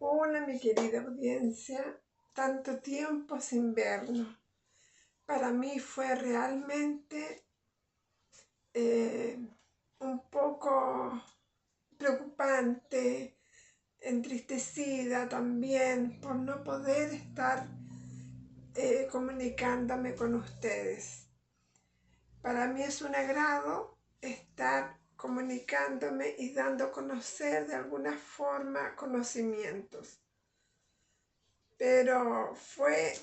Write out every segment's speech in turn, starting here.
Hola mi querida audiencia, tanto tiempo sin vernos. Para mí fue realmente eh, un poco preocupante, entristecida también por no poder estar comunicándome con ustedes. Para mí es un agrado estar comunicándome y dando a conocer de alguna forma conocimientos. Pero fue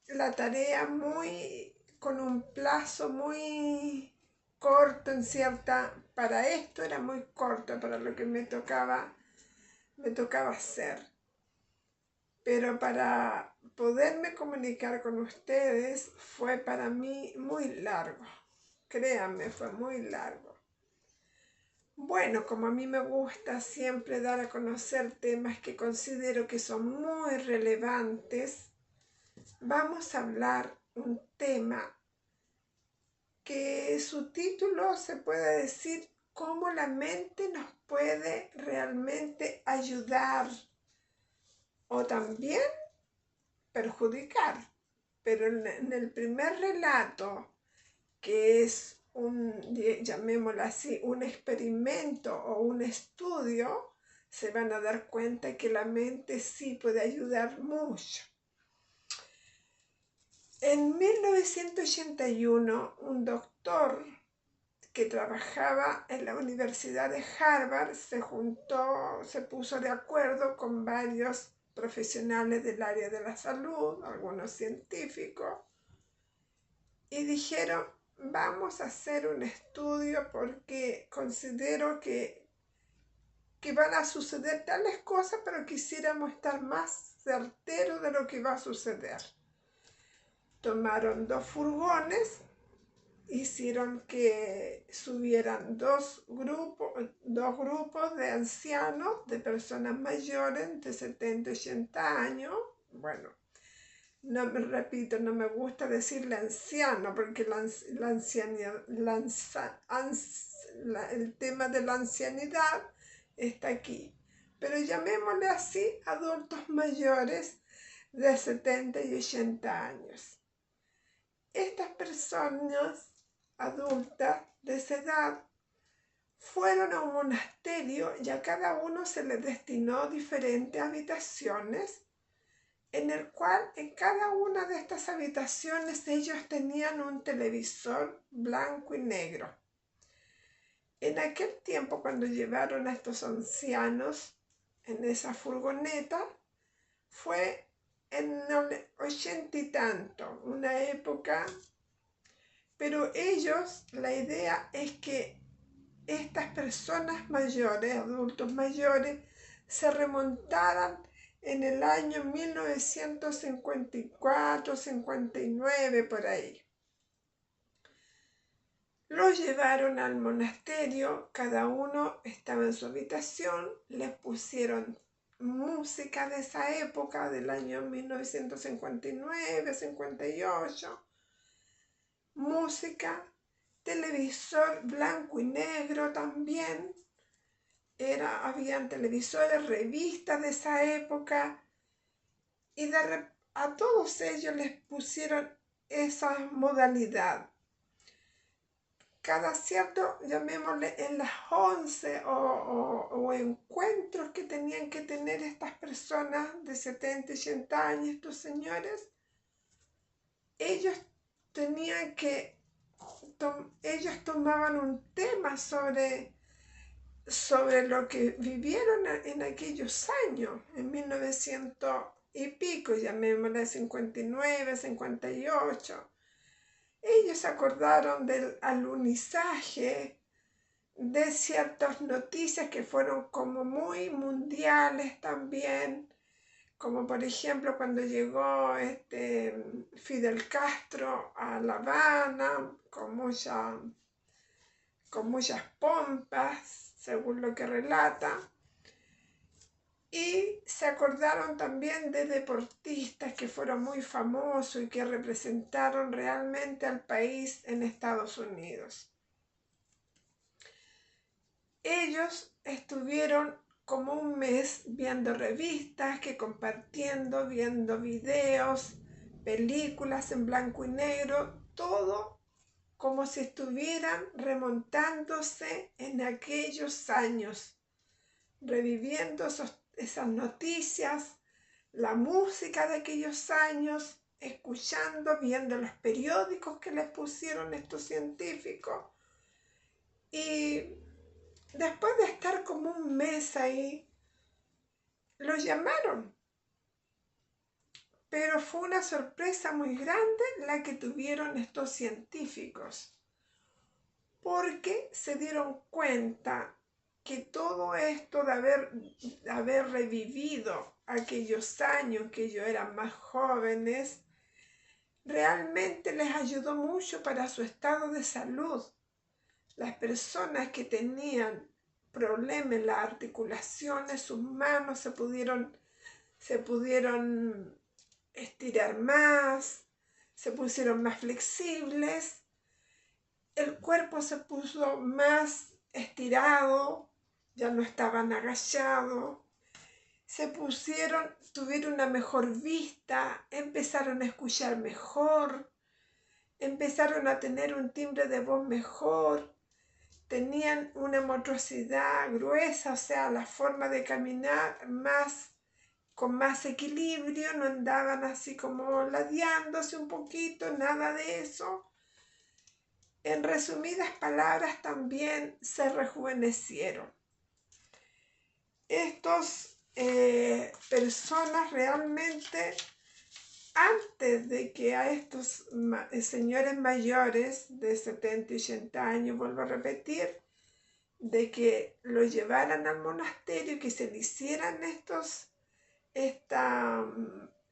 la tarea con un plazo muy corto para esto era muy corto, para lo que me tocaba hacer. Pero para poderme comunicar con ustedes fue para mí muy largo. Créanme, fue muy largo. Bueno, como a mí me gusta siempre dar a conocer temas que considero que son muy relevantes, vamos a hablar un tema que su título se puede decir cómo la mente nos puede realmente ayudar o también perjudicar. Pero en el primer relato, que es llamémoslo así, un experimento o un estudio, se van a dar cuenta que la mente sí puede ayudar mucho. En 1981, un doctor que trabajaba en la Universidad de Harvard se puso de acuerdo con varios profesionales del área de la salud, algunos científicos, y dijeron, vamos a hacer un estudio porque considero que van a suceder tales cosas, pero quisiéramos estar más certeros de lo que va a suceder. Tomaron 2 furgones, hicieron que subieran dos grupos de ancianos, de personas mayores de 70 y 80 años. Bueno, no me gusta decirle anciano porque el tema de la ancianidad está aquí. Pero llamémosle así, adultos mayores de 70 y 80 años. Estas personas adultas de esa edad fueron a un monasterio y a cada uno se les destinó diferentes habitaciones, en el cual en cada una de estas habitaciones ellos tenían un televisor blanco y negro. En aquel tiempo, cuando llevaron a estos ancianos en esa furgoneta, fue en el 80 y tanto, una época. Pero la idea es que estas personas mayores, adultos mayores, se remontaran en el año 1954, 59, por ahí. Los llevaron al monasterio, cada uno estaba en su habitación, les pusieron música de esa época, del año 1959, 58, música, televisor blanco y negro también, habían televisores, revistas de esa época, y a todos ellos les pusieron esa modalidad. Cada cierto, llamémosle en las 11 o encuentros que tenían que tener estas personas de 70 y 80 años, estos señores, ellos tomaban un tema sobre lo que vivieron en aquellos años, en 1900 y pico, llamémosle 59, 58. Ellos acordaron del alunizaje, de ciertas noticias que fueron como muy mundiales también, como por ejemplo cuando llegó Fidel Castro a La Habana con muchas pompas, según lo que relata. Y se acordaron también de deportistas que fueron muy famosos y que representaron realmente al país en Estados Unidos. Ellos estuvieron como un mes viendo revistas, que compartiendo, viendo videos, películas en blanco y negro, todo como si estuvieran remontándose en aquellos años, reviviendo esas noticias, la música de aquellos años, escuchando, viendo los periódicos que les pusieron estos científicos. Y después de estar como un mes ahí, los llamaron. Pero fue una sorpresa muy grande la que tuvieron estos científicos, porque se dieron cuenta que todo esto de haber revivido aquellos años que ellos eran más jóvenes, realmente les ayudó mucho para su estado de salud. Las personas que tenían problemas en las articulaciones, sus manos se pudieron estirar más, se pusieron más flexibles, el cuerpo se puso más estirado, ya no estaban agachados, tuvieron una mejor vista, empezaron a escuchar mejor, empezaron a tener un timbre de voz mejor, tenían una motricidad gruesa, o sea, la forma de caminar con más equilibrio, no andaban así como ladeándose un poquito, nada de eso. En resumidas palabras, también se rejuvenecieron. Estas personas realmente, antes de que a estos señores mayores de 70 y 80 años, vuelvo a repetir, de que lo llevaran al monasterio y que se le hicieran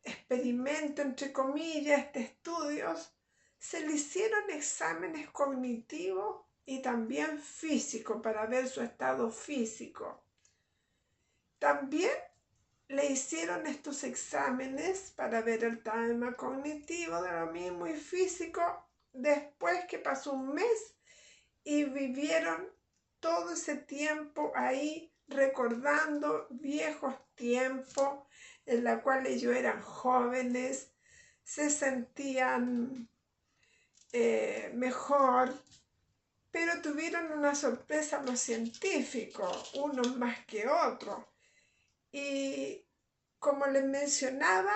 experimento, entre comillas, estudios, se le hicieron exámenes cognitivos y también físicos para ver su estado físico. También le hicieron estos exámenes para ver el tema cognitivo de lo mismo y físico después que pasó un mes y vivieron todo ese tiempo ahí recordando viejos tiempos en la cual ellos eran jóvenes, se sentían mejor, pero tuvieron una sorpresa los científicos, unos más que otros. Y como les mencionaba,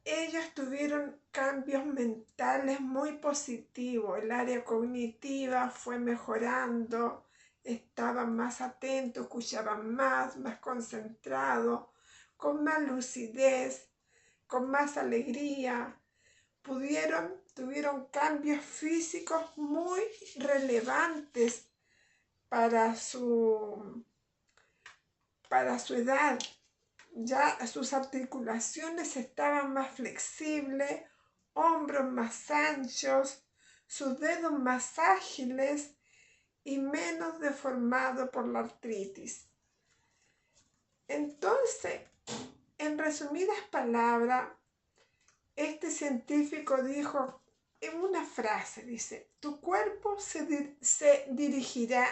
ellos tuvieron cambios mentales muy positivos, el área cognitiva fue mejorando, estaban más atentos, escuchaban más concentrados, con más lucidez, con más alegría. Tuvieron cambios físicos muy relevantes para su edad. Ya sus articulaciones estaban más flexibles, hombros más anchos, sus dedos más ágiles y menos deformados por la artritis. Entonces, en resumidas palabras, este científico dijo en una frase, dice, tu cuerpo se dirigirá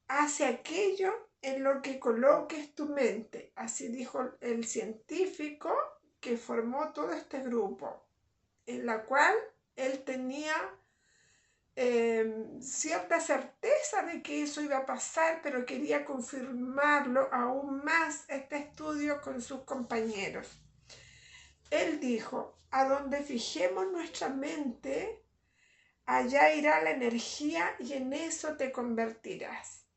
hacia aquello en lo que coloques tu mente. Así dijo el científico que formó todo este grupo, en la cual él tenía cierta certeza de que eso iba a pasar, pero quería confirmarlo aún más este estudio con sus compañeros. Él dijo, a donde fijemos nuestra mente, allá irá la energía y en eso te convertirás.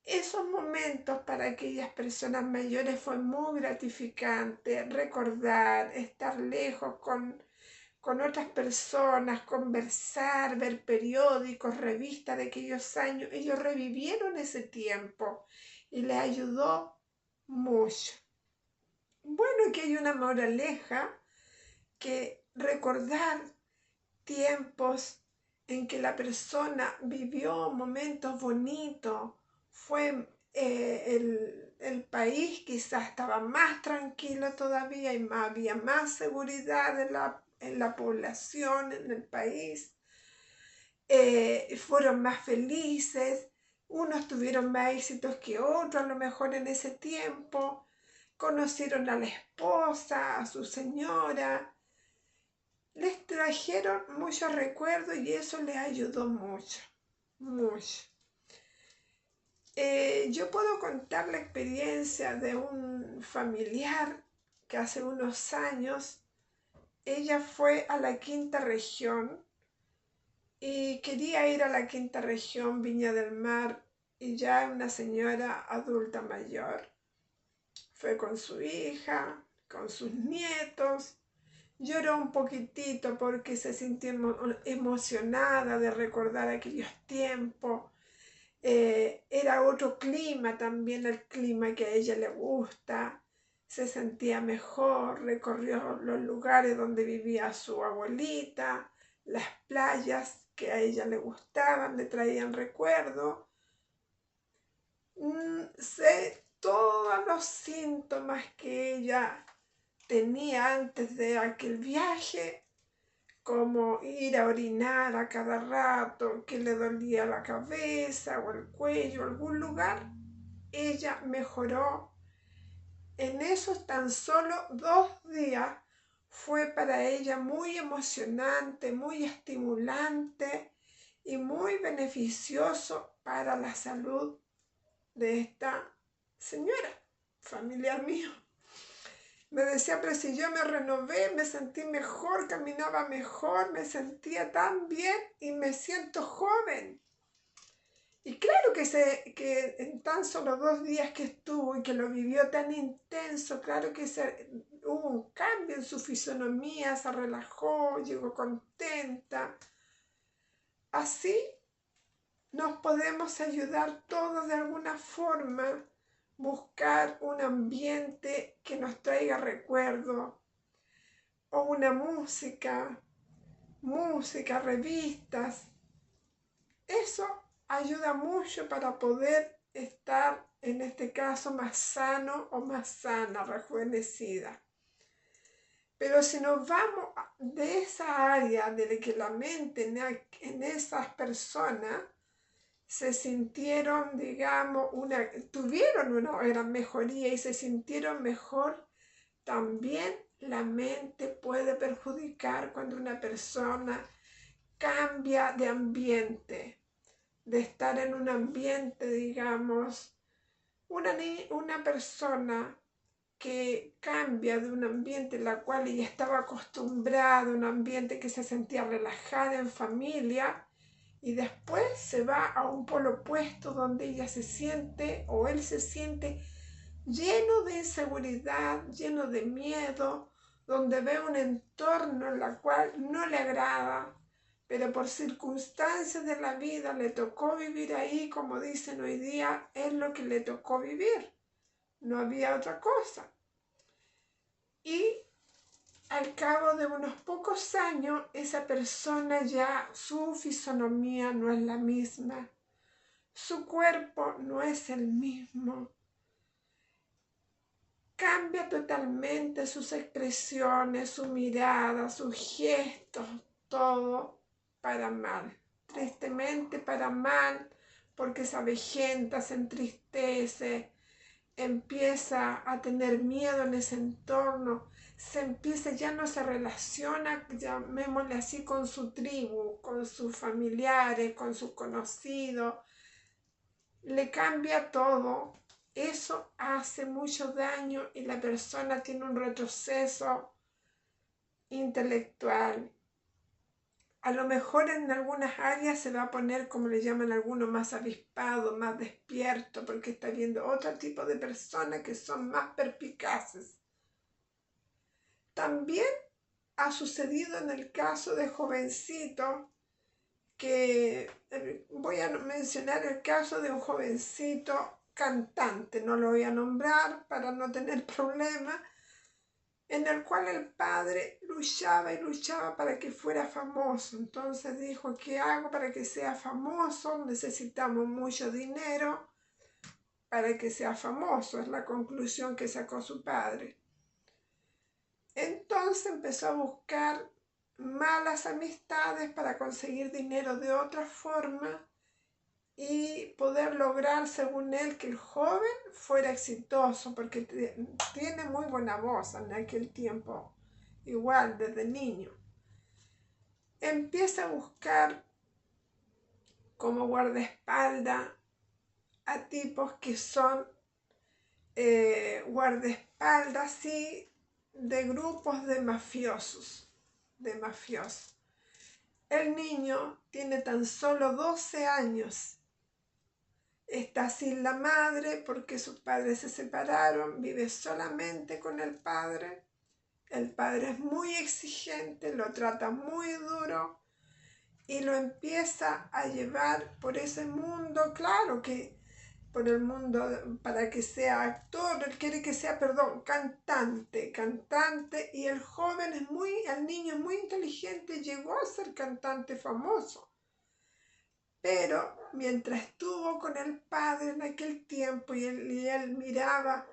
Esos momentos para aquellas personas mayores fue muy gratificante, recordar, estar lejos con otras personas, conversar, ver periódicos, revistas de aquellos años. Ellos revivieron ese tiempo y les ayudó mucho. Bueno, que hay una moraleja, que recordar tiempos en que la persona vivió momentos bonitos, fue el país quizás estaba más tranquilo todavía y había más seguridad en la población, en el país, fueron más felices, Unos tuvieron más éxitos que otros, a lo mejor en ese tiempo. Conocieron a la esposa, a su señora. Les trajeron muchos recuerdos y eso les ayudó mucho, mucho. Yo puedo contar la experiencia de un familiar que hace unos años ella fue a la quinta región y quería ir a la quinta región, Viña del Mar, y ya una señora adulta mayor. Fue con su hija, con sus nietos. Lloró un poquitito porque se sintió emocionada de recordar aquellos tiempos. Era otro clima también, el clima que a ella le gusta. Se sentía mejor, recorrió los lugares donde vivía su abuelita, las playas que a ella le gustaban, le traían recuerdos. Sé todos los síntomas que ella tenía antes de aquel viaje, como ir a orinar a cada rato, que le dolía la cabeza o el cuello, algún lugar. Ella mejoró. En esos tan solo 2 días fue para ella muy emocionante, muy estimulante y muy beneficioso para la salud de esta señora, familiar mío. Me decía, pero si yo me renové, me sentí mejor, caminaba mejor, me sentía tan bien y me siento joven. Y claro que en tan solo 2 días que estuvo y que lo vivió tan intenso, claro que hubo un cambio en su fisonomía, se relajó, llegó contenta. Así nos podemos ayudar todos de alguna forma, buscar un ambiente que nos traiga recuerdo o una música, revistas. Eso ayuda mucho para poder estar, en este caso, más sano o más sana, rejuvenecida. Pero si nos vamos de esa área de que la mente en esas personas se sintieron, digamos, tuvieron una gran mejoría y se sintieron mejor, también la mente puede perjudicar cuando una persona cambia de ambiente, de estar en un ambiente, digamos, una persona que cambia de un ambiente en la cual ella estaba acostumbrada, un ambiente que se sentía relajada en familia, y después se va a un polo opuesto donde ella se siente o él se siente lleno de inseguridad, lleno de miedo, donde ve un entorno en el cual no le agrada, pero por circunstancias de la vida le tocó vivir ahí, como dicen hoy día, es lo que le tocó vivir, no había otra cosa. Y al cabo de unos pocos años, esa persona ya, su fisonomía no es la misma, su cuerpo no es el mismo. Cambia totalmente sus expresiones, su mirada, sus gestos, todo para mal. Tristemente para mal, porque se avejenta, se entristece, empieza a tener miedo en ese entorno, ya no se relaciona, llamémosle así, con su tribu, con sus familiares, con sus conocidos, le cambia todo. Eso hace mucho daño y la persona tiene un retroceso intelectual. A lo mejor en algunas áreas se va a poner, como le llaman algunos, más avispado, más despierto, porque está viendo otro tipo de personas que son más perspicaces. También ha sucedido en el caso de jovencitos, que voy a mencionar el caso de un jovencito cantante, no lo voy a nombrar para no tener problemas, en el cual el padre luchaba y luchaba para que fuera famoso. Entonces dijo, ¿qué hago para que sea famoso? Necesitamos mucho dinero para que sea famoso, es la conclusión que sacó su padre. Entonces empezó a buscar malas amistades para conseguir dinero de otra forma y poder lograr, según él, que el joven fuera exitoso, porque tiene muy buena voz en aquel tiempo, igual desde niño. Empieza a buscar como guardaespaldas a tipos que son guardaespaldas, sí, de grupos de mafiosos, El niño tiene tan solo 12 años. Está sin la madre porque sus padres se separaron, vive solamente con el padre. El padre es muy exigente, lo trata muy duro y lo empieza a llevar por ese mundo, claro que por el mundo para que sea actor, él quiere que sea, cantante, y el niño es muy inteligente, llegó a ser cantante famoso. Pero mientras estuvo con el padre en aquel tiempo y él miraba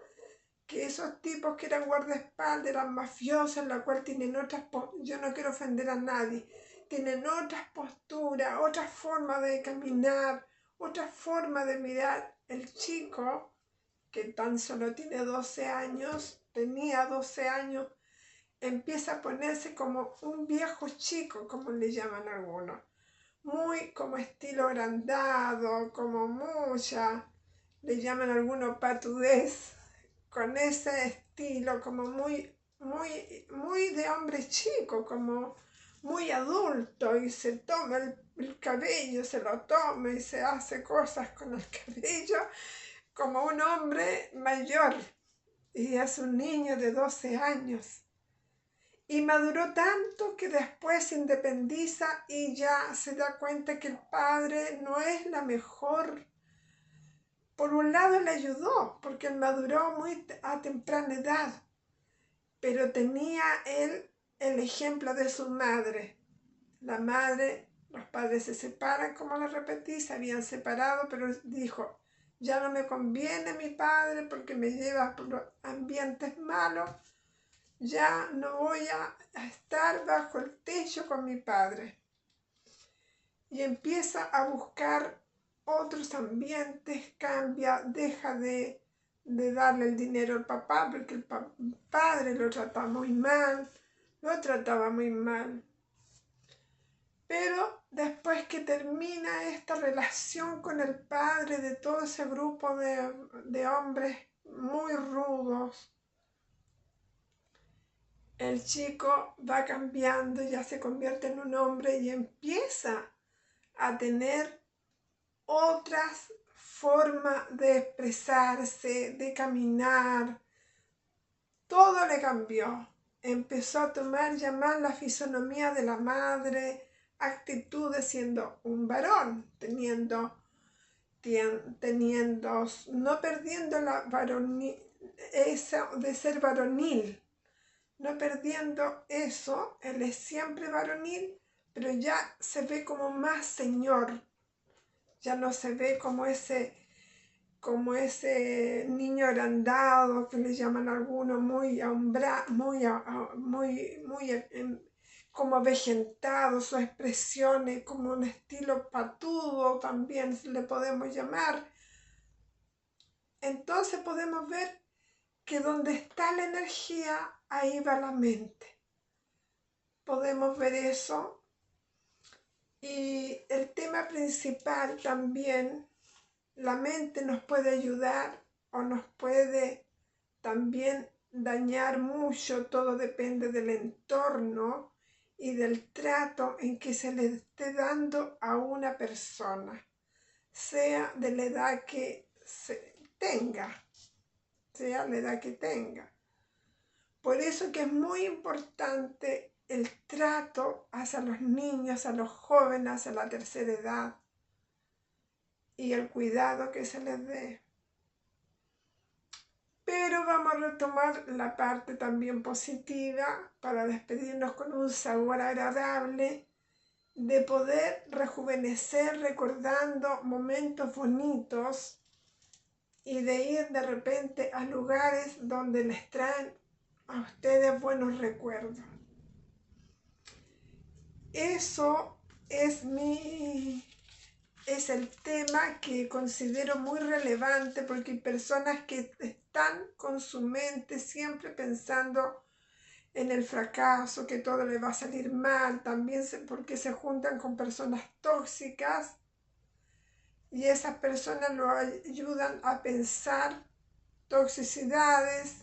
que esos tipos que eran guardaespaldas eran mafiosos, en la cual tienen yo no quiero ofender a nadie, tienen otras posturas, otras formas de caminar, otra forma de mirar. El chico, que tan solo tenía 12 años, empieza a ponerse como un viejo chico, como le llaman algunos, muy como estilo agrandado, como mucha, le llaman algunos patudez, con ese estilo como muy de hombre chico, como muy adulto, y se toma el cabello, se lo toma y se hace cosas con el cabello como un hombre mayor, y es un niño de 12 años. Y maduró tanto que después se independiza y ya se da cuenta que el padre no es la mejor. Por un lado le ayudó, porque él maduró muy a temprana edad, pero tenía él el ejemplo de su madre. La madre, los padres se separan, como les repetí, se habían separado, pero dijo, ya no me conviene mi padre porque me lleva por ambientes malos, ya no voy a estar bajo el techo con mi padre. Y empieza a buscar otros ambientes, cambia, deja de darle el dinero al papá porque el padre lo trataba muy mal, Pero después que termina esta relación con el padre de todo ese grupo de hombres muy rudos, el chico va cambiando, ya se convierte en un hombre y empieza a tener otras formas de expresarse, de caminar. Todo le cambió. Empezó a tomar ya más la fisonomía de la madre, actitudes siendo un varón, no perdiendo eso de ser varonil, no perdiendo eso, él es siempre varonil, pero ya se ve como más señor, ya no se ve como ese niño agrandado que le llaman algunos, como avejentado, sus expresiones, como un estilo patudo también le podemos llamar. Entonces podemos ver que donde está la energía, ahí va la mente. Podemos ver eso. Y el tema principal también, la mente nos puede ayudar o nos puede también dañar mucho, todo depende del entorno y del trato en que se le esté dando a una persona, sea de la edad que tenga, sea la edad que tenga. Por eso que es muy importante el trato hacia los niños, a los jóvenes, hacia la tercera edad, y el cuidado que se les dé. Pero vamos a retomar la parte también positiva para despedirnos con un sabor agradable de poder rejuvenecer recordando momentos bonitos y de ir de repente a lugares donde les traen a ustedes buenos recuerdos. Eso es mi es el tema que considero muy relevante porque hay personas que están con su mente siempre pensando en el fracaso, que todo le va a salir mal, también porque se juntan con personas tóxicas y esas personas lo ayudan a pensar toxicidades,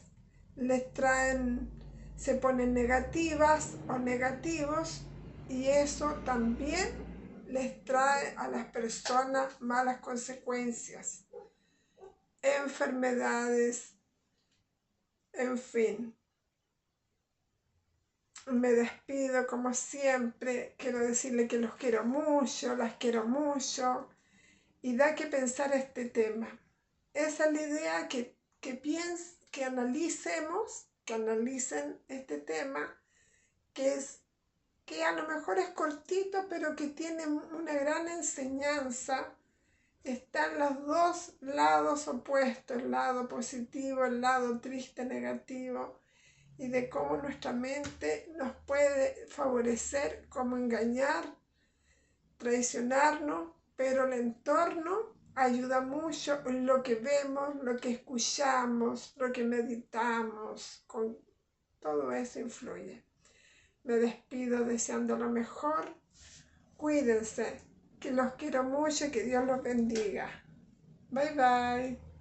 les traen, se ponen negativas o negativos y eso también les trae a las personas malas consecuencias, enfermedades, en fin. Me despido como siempre, quiero decirle que los quiero mucho, las quiero mucho y da que pensar este tema. Esa es la idea que analicemos, que analicen este tema, que a lo mejor es cortito, pero que tiene una gran enseñanza. Están los dos lados opuestos, el lado positivo, el lado triste, negativo, y de cómo nuestra mente nos puede favorecer, cómo engañar, traicionarnos, pero el entorno ayuda mucho en lo que vemos, lo que escuchamos, lo que meditamos, con todo eso influye. Me despido deseando lo mejor. Cuídense, que los quiero mucho y que Dios los bendiga. Bye bye.